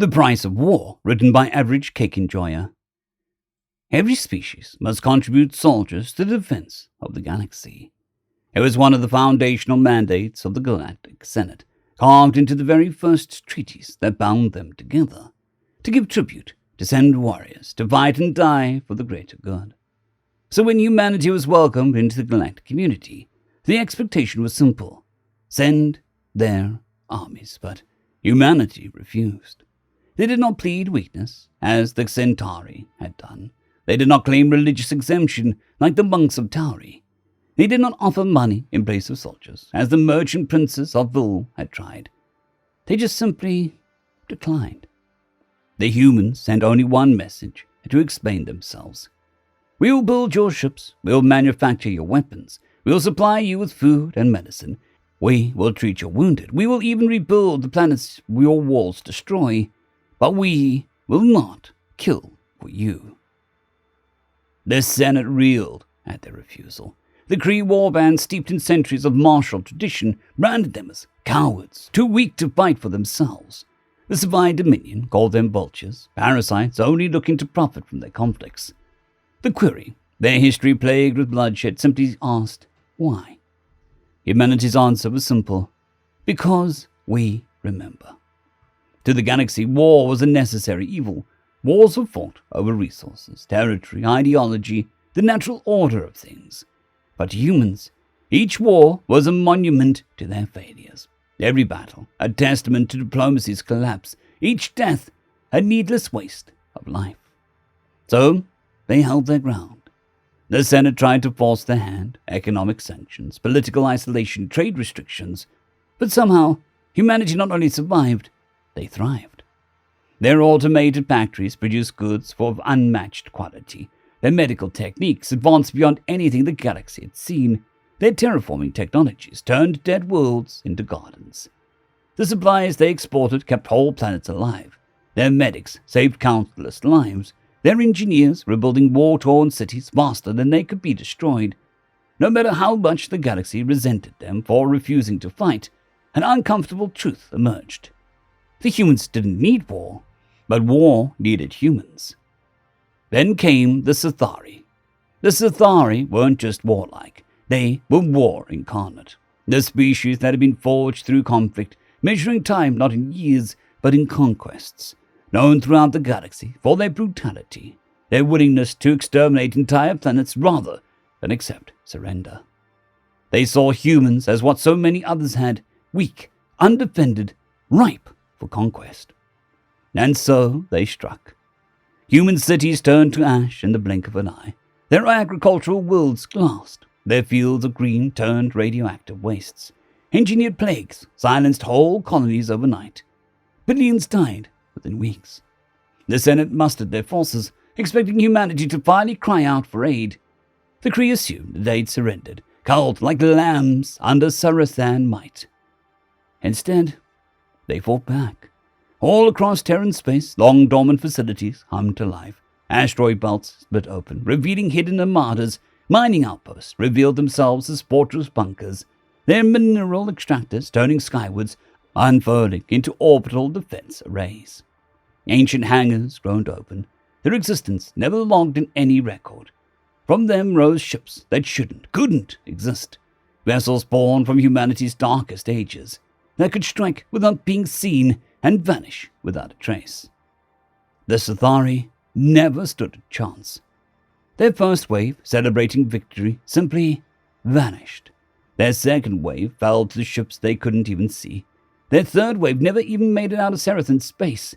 The Price of War, written by averagecakeenjoyer. Every species must contribute soldiers to the defense of the galaxy. It was one of the foundational mandates of the Galactic Senate, carved into the very first treaties that bound them together, to give tribute, to send warriors, to fight and die for the greater good. So when humanity was welcomed into the galactic community, the expectation was simple: send their armies, but humanity refused. They did not plead weakness, as the Centauri had done. They did not claim religious exemption, like the monks of Tauri. They did not offer money in place of soldiers, as the merchant princes of Vul had tried. They just simply declined. The humans sent only one message to explain themselves. We will build your ships, we will manufacture your weapons, we will supply you with food and medicine, we will treat your wounded, we will even rebuild the planets your walls destroy, but we will not kill for you. The Senate reeled at their refusal. The Kree warband, steeped in centuries of martial tradition, branded them as cowards, too weak to fight for themselves. The Sci-fi Dominion called them vultures, parasites only looking to profit from their conflicts. The query, their history plagued with bloodshed, simply asked, why? Humanity's answer was simple: because we remember. To the galaxy, war was a necessary evil. Wars were fought over resources, territory, ideology, the natural order of things. But to humans, each war was a monument to their failures. Every battle a testament to diplomacy's collapse. Each death a needless waste of life. So they held their ground. The Senate tried to force their hand, economic sanctions, political isolation, trade restrictions. But somehow, humanity not only survived, they thrived. Their automated factories produced goods of unmatched quality. Their medical techniques advanced beyond anything the galaxy had seen. Their terraforming technologies turned dead worlds into gardens. The supplies they exported kept whole planets alive. Their medics saved countless lives. Their engineers were building war-torn cities faster than they could be destroyed. No matter how much the galaxy resented them for refusing to fight, an uncomfortable truth emerged. The humans didn't need war, but war needed humans. Then came the Sithari. The Sithari weren't just warlike, they were war incarnate. The species that had been forged through conflict, measuring time not in years, but in conquests, known throughout the galaxy for their brutality, their willingness to exterminate entire planets rather than accept surrender. They saw humans as what so many others had: weak, undefended, ripe for conquest. And so they struck. Human cities turned to ash in the blink of an eye. Their agricultural worlds glassed. Their fields of green turned radioactive wastes. Engineered plagues silenced whole colonies overnight. Billions died within weeks. The Senate mustered their forces, expecting humanity to finally cry out for aid. The Kree assumed they'd surrendered, culled like lambs under Sarathan might. Instead, they fought back. All across Terran space, long-dormant facilities hummed to life. Asteroid belts split open, revealing hidden armadas. Mining outposts revealed themselves as fortress bunkers, their mineral extractors turning skywards, unfurling into orbital defense arrays. Ancient hangars groaned open, their existence never logged in any record. From them rose ships that couldn't exist. Vessels born from humanity's darkest ages, that could strike without being seen and vanish without a trace. The Sithari never stood a chance. Their first wave, celebrating victory, simply vanished. Their second wave fell to the ships they couldn't even see. Their third wave never even made it out of Sarathan's space.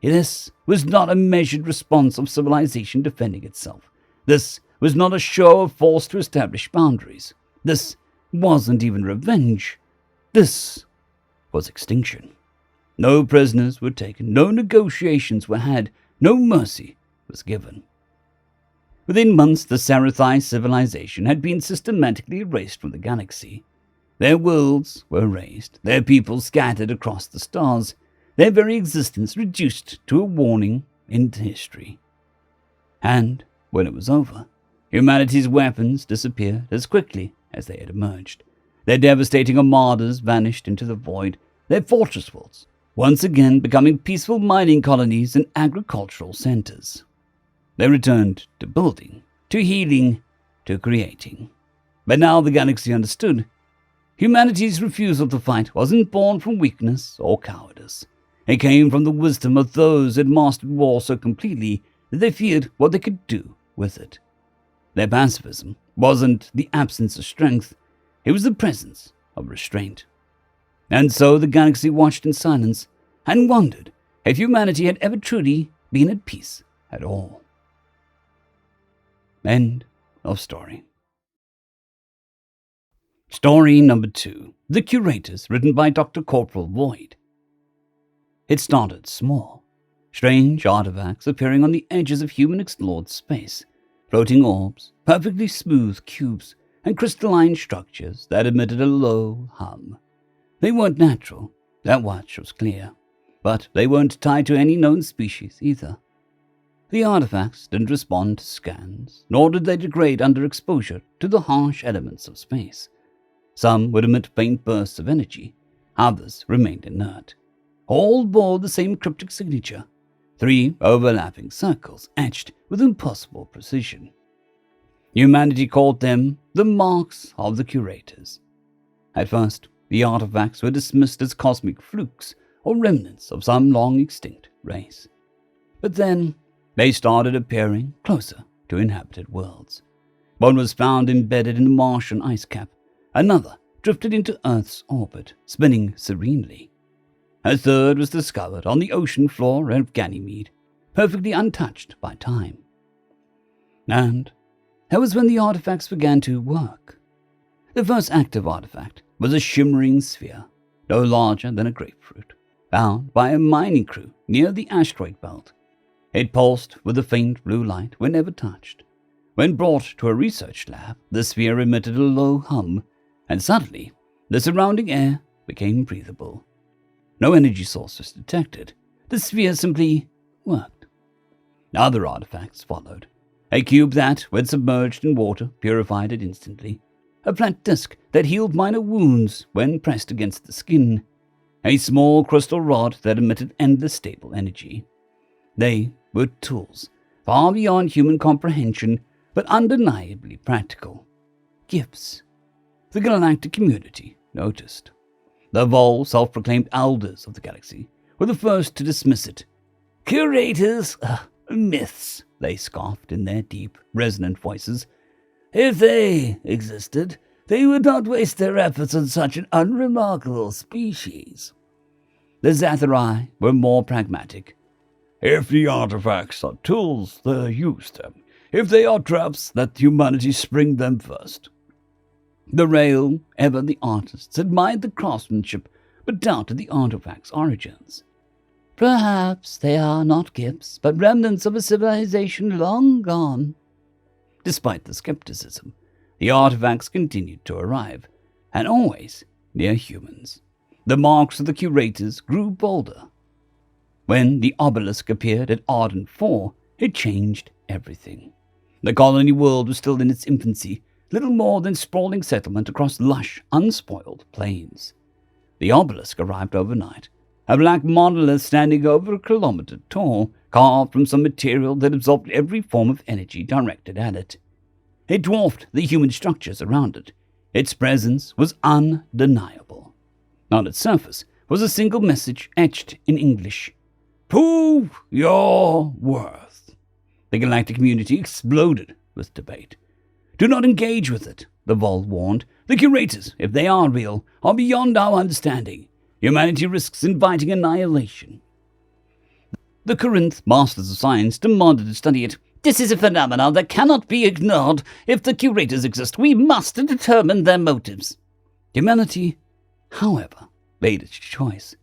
This was not a measured response of civilization defending itself. This was not a show of force to establish boundaries. This wasn't even revenge. This was extinction. No prisoners were taken, no negotiations were had, no mercy was given. Within months, the Sarathai civilization had been systematically erased from the galaxy. Their worlds were erased, their people scattered across the stars, their very existence reduced to a warning into history. And when it was over, humanity's weapons disappeared as quickly as they had emerged. Their devastating armadas vanished into the void, their fortress worlds once again becoming peaceful mining colonies and agricultural centers. They returned to building, to healing, to creating. But now the galaxy understood. Humanity's refusal to fight wasn't born from weakness or cowardice. It came from the wisdom of those who had mastered war so completely that they feared what they could do with it. Their pacifism wasn't the absence of strength, it was the presence of restraint. And so the galaxy watched in silence and wondered if humanity had ever truly been at peace at all. End of story. Story number 2, The Curators, written by DrCorporalVoid. It started small. Strange artifacts appearing on the edges of human-explored space. Floating orbs, perfectly smooth cubes, and crystalline structures that emitted a low hum. They weren't natural, that much was clear. But they weren't tied to any known species either. The artifacts didn't respond to scans, nor did they degrade under exposure to the harsh elements of space. Some would emit faint bursts of energy, others remained inert. All bore the same cryptic signature, 3 overlapping circles etched with impossible precision. Humanity called them the marks of the Curators. At first, the artifacts were dismissed as cosmic flukes or remnants of some long-extinct race. But then, they started appearing closer to inhabited worlds. One was found embedded in the Martian ice cap, another drifted into Earth's orbit, spinning serenely. A third was discovered on the ocean floor of Ganymede, perfectly untouched by time. And that was when the artifacts began to work. The first active artifact was a shimmering sphere, no larger than a grapefruit, found by a mining crew near the asteroid belt. It pulsed with a faint blue light whenever touched. When brought to a research lab, the sphere emitted a low hum, and suddenly the surrounding air became breathable. No energy source was detected. The sphere simply worked. Other artifacts followed. A cube that, when submerged in water, purified it instantly. A flat disc that healed minor wounds when pressed against the skin. A small crystal rod that emitted endless stable energy. They were tools, far beyond human comprehension, but undeniably practical. Gifts. The galactic community noticed. The Vol, self-proclaimed elders of the galaxy, were the first to dismiss it. Curators, myths, they scoffed in their deep, resonant voices. If they existed, they would not waste their efforts on such an unremarkable species. The Zathari were more pragmatic. If the artifacts are tools, they use them. If they are traps, let humanity spring them first. The Rail, ever the artists, admired the craftsmanship, but doubted the artifacts' origins. Perhaps they are not gifts, but remnants of a civilization long gone. Despite the skepticism, the artifacts continued to arrive, and always near humans. The marks of the Curators grew bolder. When the obelisk appeared at Arden 4, it changed everything. The colony world was still in its infancy, little more than sprawling settlement across lush, unspoiled plains. The obelisk arrived overnight, a black monolith standing over a kilometer tall, carved from some material that absorbed every form of energy directed at it. It dwarfed the human structures around it. Its presence was undeniable. On its surface was a single message etched in English. Prove your worth. The galactic community exploded with debate. Do not engage with it, the Vol warned. The Curators, if they are real, are beyond our understanding. Humanity risks inviting annihilation. The Corinth Masters of Science demanded to study it. This is a phenomenon that cannot be ignored. If the Curators exist, we must determine their motives. Humanity, however, made its choice.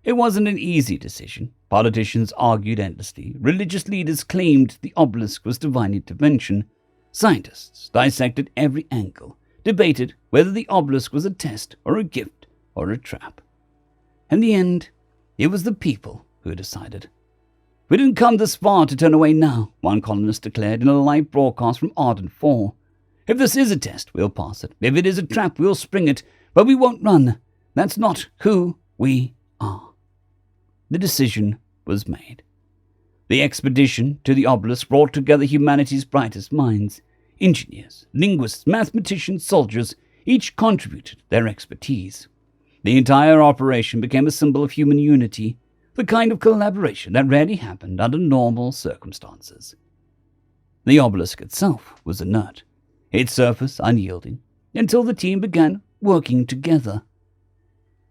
It wasn't an easy decision. Politicians argued endlessly. Religious leaders claimed the obelisk was divine intervention. Scientists dissected every angle, debated whether the obelisk was a test or a gift or a trap. In the end, it was the people who decided. We didn't come this far to turn away now, one columnist declared in a live broadcast from Arden 4. If this is a test, we'll pass it. If it is a trap, we'll spring it. But we won't run. That's not who we are. the decision was made. The expedition to the obelisk brought together humanity's brightest minds. Engineers, linguists, mathematicians, soldiers, each contributed their expertise. The entire operation became a symbol of human unity, the kind of collaboration that rarely happened under normal circumstances. The obelisk itself was inert, its surface unyielding, until the team began working together.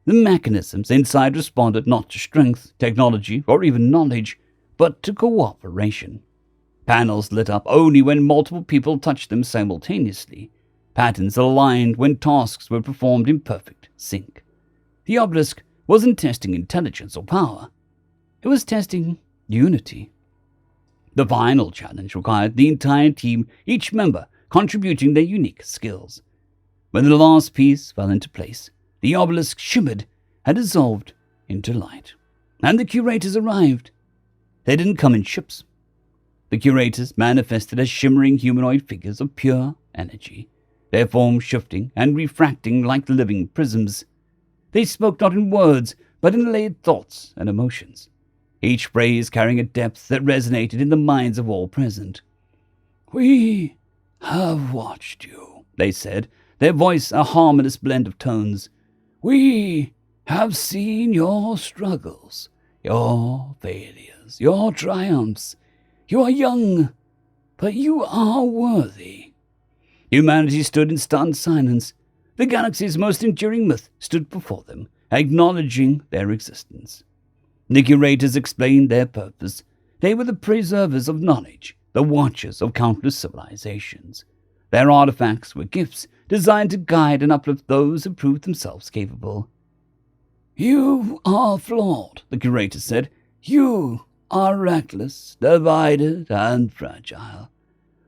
The mechanisms inside responded not to strength, technology, or even knowledge, but to cooperation. Panels lit up only when multiple people touched them simultaneously. Patterns aligned when tasks were performed in perfect sync. The obelisk wasn't testing intelligence or power. It was testing unity. The final challenge required the entire team, each member contributing their unique skills. When the last piece fell into place, the obelisk shimmered and dissolved into light. And the curators arrived. They didn't come in ships. The curators manifested as shimmering humanoid figures of pure energy, their forms shifting and refracting like living prisms. They spoke not in words, but in layered thoughts and emotions, each phrase carrying a depth that resonated in the minds of all present. "We have watched you," they said, their voice a harmonious blend of tones. "We have seen your struggles, your failures, your triumphs. You are young, but you are worthy." Humanity stood in stunned silence. The galaxy's most enduring myth stood before them, acknowledging their existence. The curators explained their purpose. They were the preservers of knowledge, the watchers of countless civilizations. Their artifacts were gifts designed to guide and uplift those who proved themselves capable. "You are flawed," the curator said. "You are reckless, divided, and fragile.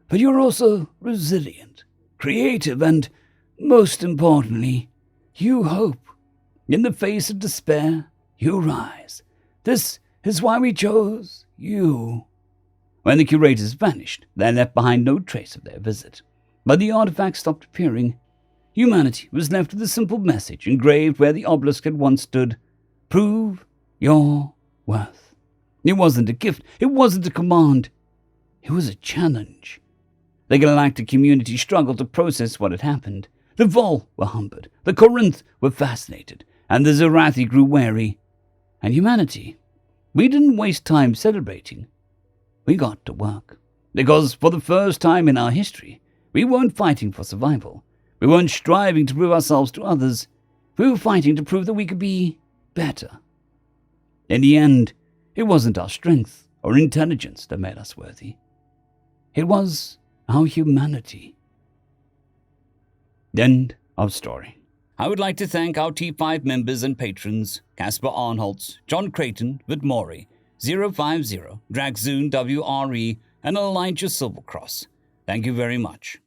But you're also resilient, creative, and, most importantly, you hope. In the face of despair, you rise. This is why we chose you." When the curators vanished, they left behind no trace of their visit. But the artifacts stopped appearing. Humanity was left with a simple message engraved where the obelisk had once stood: "Prove your worth." It wasn't a gift. It wasn't a command. It was a challenge. The galactic community struggled to process what had happened. The Vol were humbled, the Corinth were fascinated, and the Zerathi grew wary. And humanity, we didn't waste time celebrating. We got to work. Because for the first time in our history, we weren't fighting for survival. We weren't striving to prove ourselves to others. We were fighting to prove that we could be better. In the end, it wasn't our strength or intelligence that made us worthy. It was our humanity. End of story. I would like to thank our T5 members and patrons: Casper Arnholtz, John Creighton, Vidmori, 050, Dragzoon WRE, and Elijah Silvercross. Thank you very much.